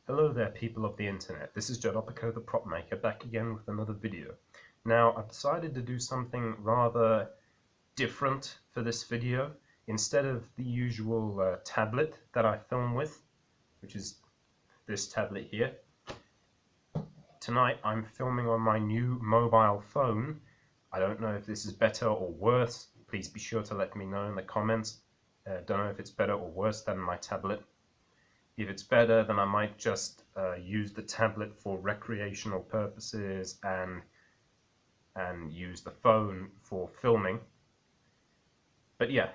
Hello there, people of the internet. This is Jadopiko the Prop Maker, back again with another video. Now, I've decided to do something rather different for this video. Instead of the usual tablet that I film with, which is this tablet here, tonight I'm filming on my new mobile phone. I don't know if this is better or worse. Please be sure to let me know in the comments. Don't know if it's better or worse than my tablet. If it's better, then I might just use the tablet for recreational purposes and use the phone for filming. But yeah,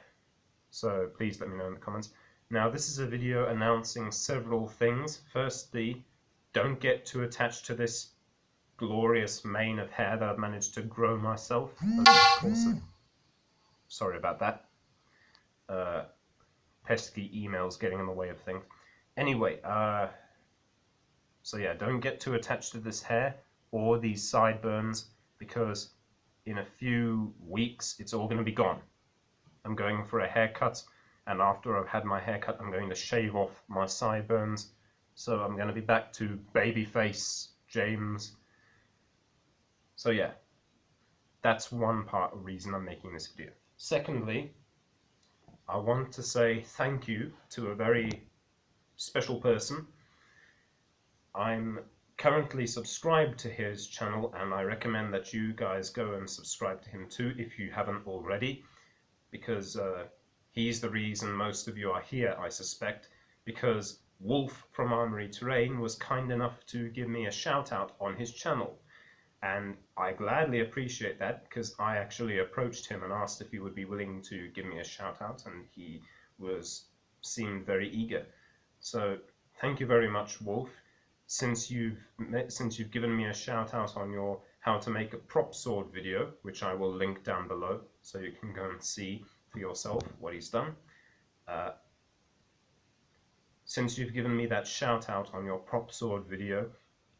so please let me know in the comments. Now, this is a video announcing several things. Firstly, don't get too attached to this glorious mane of hair that I've managed to grow myself. Sorry about that. Pesky emails getting in the way of things. Anyway, so yeah, don't get too attached to this hair or these sideburns, because in a few weeks it's all going to be gone. I'm going for a haircut, and after I've had my haircut I'm going to shave off my sideburns, so I'm going to be back to babyface James. So yeah, that's one reason I'm making this video. Secondly, I want to say thank you to a very special person. I'm currently subscribed to his channel, and I recommend that you guys go and subscribe to him too if you haven't already, because he's the reason most of you are here, I suspect, because Wolf from Armory Terrain was kind enough to give me a shout out on his channel, and I gladly appreciate that, because I actually approached him and asked if he would be willing to give me a shout out, and he seemed very eager. So thank you very much, Wolf. Since you've given me a shout out on your how to make a prop sword video, which I will link down below so you can go and see for yourself what he's done. Since you've given me that shout out on your prop sword video,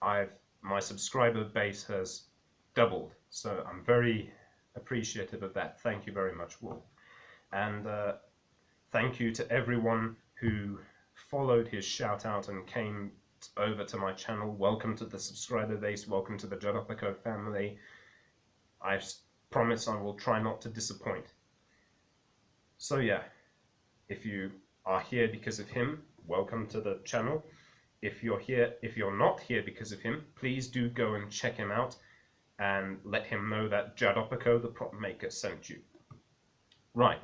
my subscriber base has doubled, so I'm very appreciative of that. Thank you very much, Wolf. And thank you to everyone who followed his shout out and came over to my channel. Welcome to the subscriber base, welcome to the Jadopiko family. I promise I will try not to disappoint. So yeah, if you are here because of him, welcome to the channel. If you're not here because of him, please do go and check him out and let him know that Jadopiko the Prop Maker sent you. Right,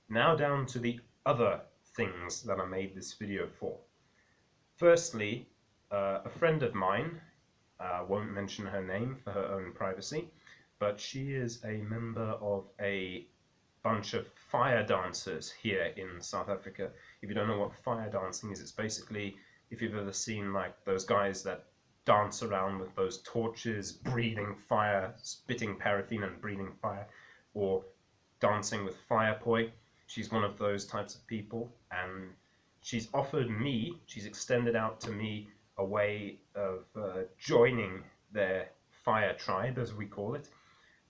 now down to the other things that I made this video for. Firstly, a friend of mine, won't mention her name for her own privacy, but she is a member of a bunch of fire dancers here in South Africa. If you don't know what fire dancing is, it's basically, if you've ever seen like those guys that dance around with those torches, breathing fire, spitting paraffin and breathing fire, or dancing with fire poi. She's one of those types of people, and she's extended out to me a way of joining their fire tribe, as we call it,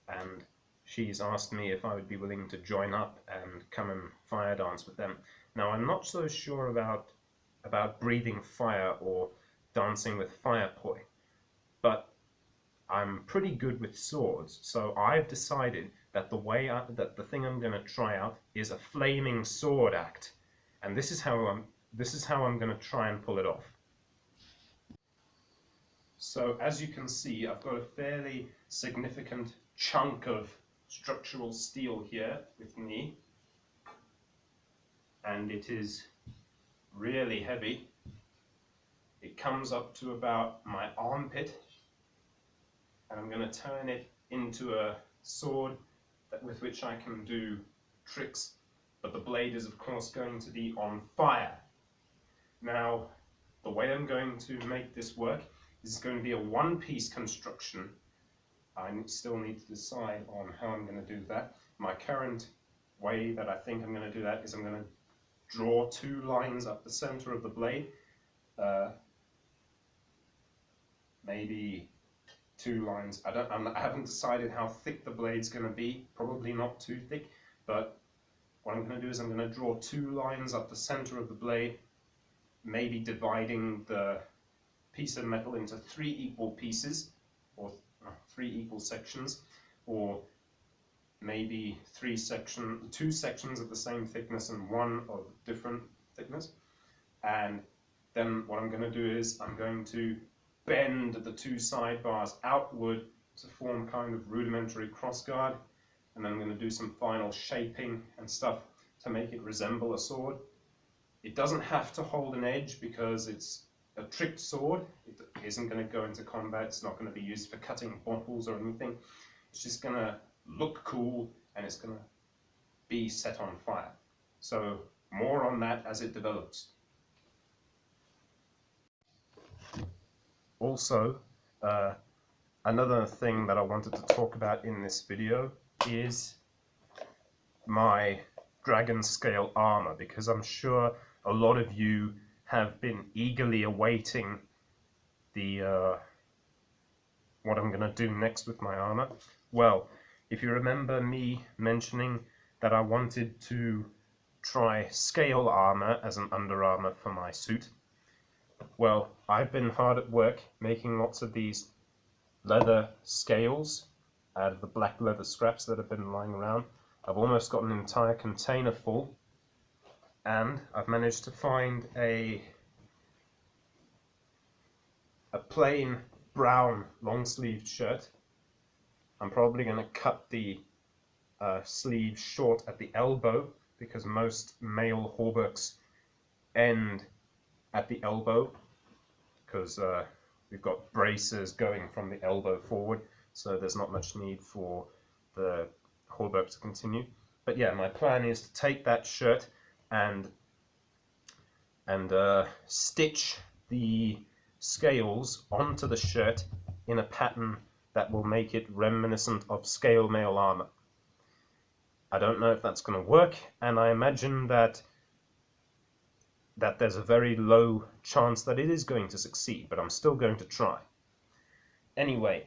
and she's asked me if I would be willing to join up and come and fire dance with them. Now, I'm not so sure about breathing fire or dancing with fire poi, but I'm pretty good with swords, so I've decided that the thing I'm going to try out is a flaming sword act, and this is how I'm going to try and pull it off. So as you can see, I've got a fairly significant chunk of structural steel here with me, and it is really heavy. It comes up to about my armpit, and I'm going to turn it into a sword with which I can do tricks, but the blade is of course going to be on fire. Now, the way I'm going to make this work is going to be a one-piece construction. I still need to decide on how I'm going to do that. My current way that I think I'm going to do that is I'm going to draw two lines up the center of the blade, maybe 2 lines. I haven't decided how thick the blade's going to be, probably not too thick, but what I'm going to do is I'm going to draw 2 lines up the center of the blade, maybe dividing the piece of metal into 3 equal pieces, or 3 equal sections, or maybe 2 sections of the same thickness and 1 of different thickness. And then what I'm going to do is I'm going to bend the 2 sidebars outward to form kind of rudimentary crossguard, and then I'm going to do some final shaping and stuff to make it resemble a sword. It doesn't have to hold an edge because it's a tricked sword. It isn't going to go into combat. It's not going to be used for cutting bottles or anything. It's just going to look cool and it's going to be set on fire. So more on that as it develops. Also, another thing that I wanted to talk about in this video is my dragon scale armor, because I'm sure a lot of you have been eagerly awaiting the what I'm going to do next with my armor. Well, if you remember me mentioning that I wanted to try scale armor as an under armor for my suit, well, I've been hard at work making lots of these leather scales out of the black leather scraps that have been lying around. I've almost got an entire container full, and I've managed to find a plain brown long-sleeved shirt. I'm probably going to cut the sleeve short at the elbow, because most male hauberks end at the elbow, because we've got braces going from the elbow forward, so there's not much need for the hauberk to continue. But yeah, my plan is to take that shirt and stitch the scales onto the shirt in a pattern that will make it reminiscent of scale mail armor. I don't know if that's going to work, and I imagine that there's a very low chance that it is going to succeed, but I'm still going to try. Anyway,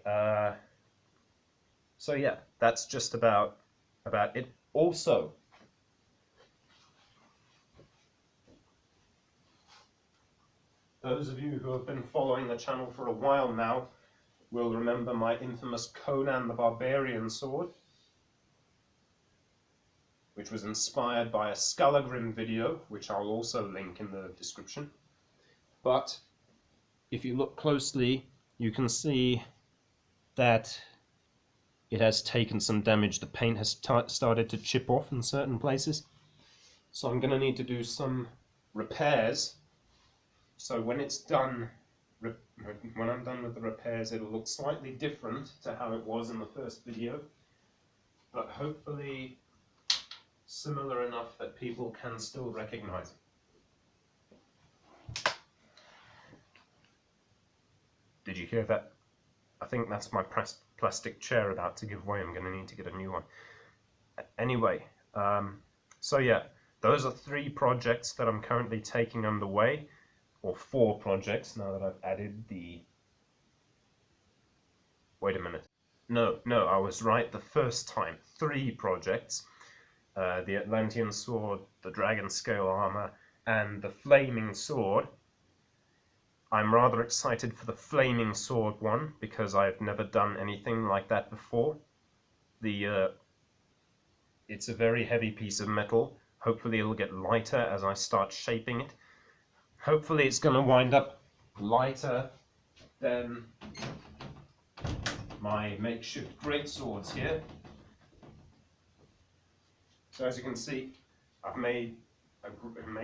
so yeah, that's just about it. Also, those of you who have been following the channel for a while now will remember my infamous Conan the Barbarian sword, which was inspired by a Skallagrim video, which I'll also link in the description. But if you look closely, you can see that it has taken some damage. The paint has started to chip off in certain places. So I'm going to need to do some repairs. So when it's done, when I'm done with the repairs, it'll look slightly different to how it was in the first video, but hopefully similar enough that people can still recognize it. Did you hear that? I think that's my plastic chair about to give way. I'm going to need to get a new one. Anyway, so yeah, those are 3 projects that I'm currently taking underway, or 4 projects now that I've added the... Wait a minute. No, I was right the first time. 3 projects. The Atlantean sword, the dragon scale armor, and the flaming sword. I'm rather excited for the flaming sword one, because I've never done anything like that before. It's a very heavy piece of metal. Hopefully it'll get lighter as I start shaping it. Hopefully it's going to wind up lighter than my makeshift greatswords here. So as you can see, I've made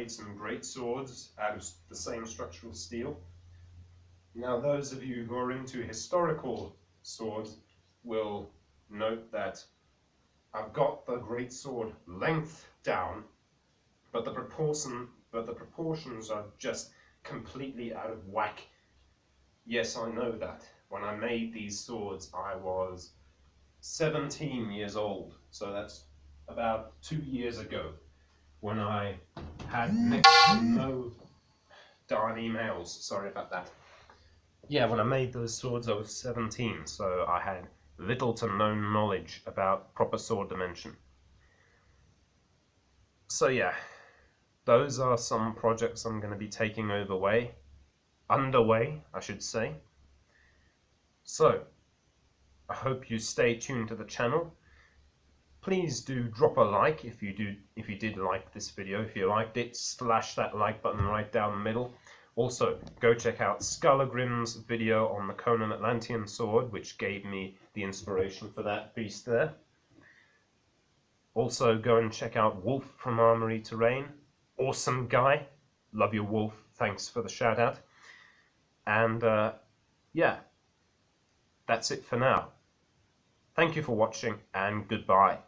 some great swords out of the same structural steel. Now those of you who are into historical swords will note that I've got the great sword length down, but the proportions are just completely out of whack. Yes, I know that. When I made these swords, I was 17 years old, so that's about 2 years ago, when I had next to no... Darn emails, sorry about that. Yeah, when I made those swords I was 17, so I had little to no knowledge about proper sword dimension. So yeah, those are some projects I'm going to be taking overway. underway, I should say. So, I hope you stay tuned to the channel. Please do drop a like if you did like this video. If you liked it, slash that like button right down the middle. Also, go check out Skallagrim's video on the Conan Atlantean sword, which gave me the inspiration for that beast there. Also, go and check out Wolf from Armory Terrain. Awesome guy. Love your Wolf. Thanks for the shout out. And yeah, that's it for now. Thank you for watching, and goodbye.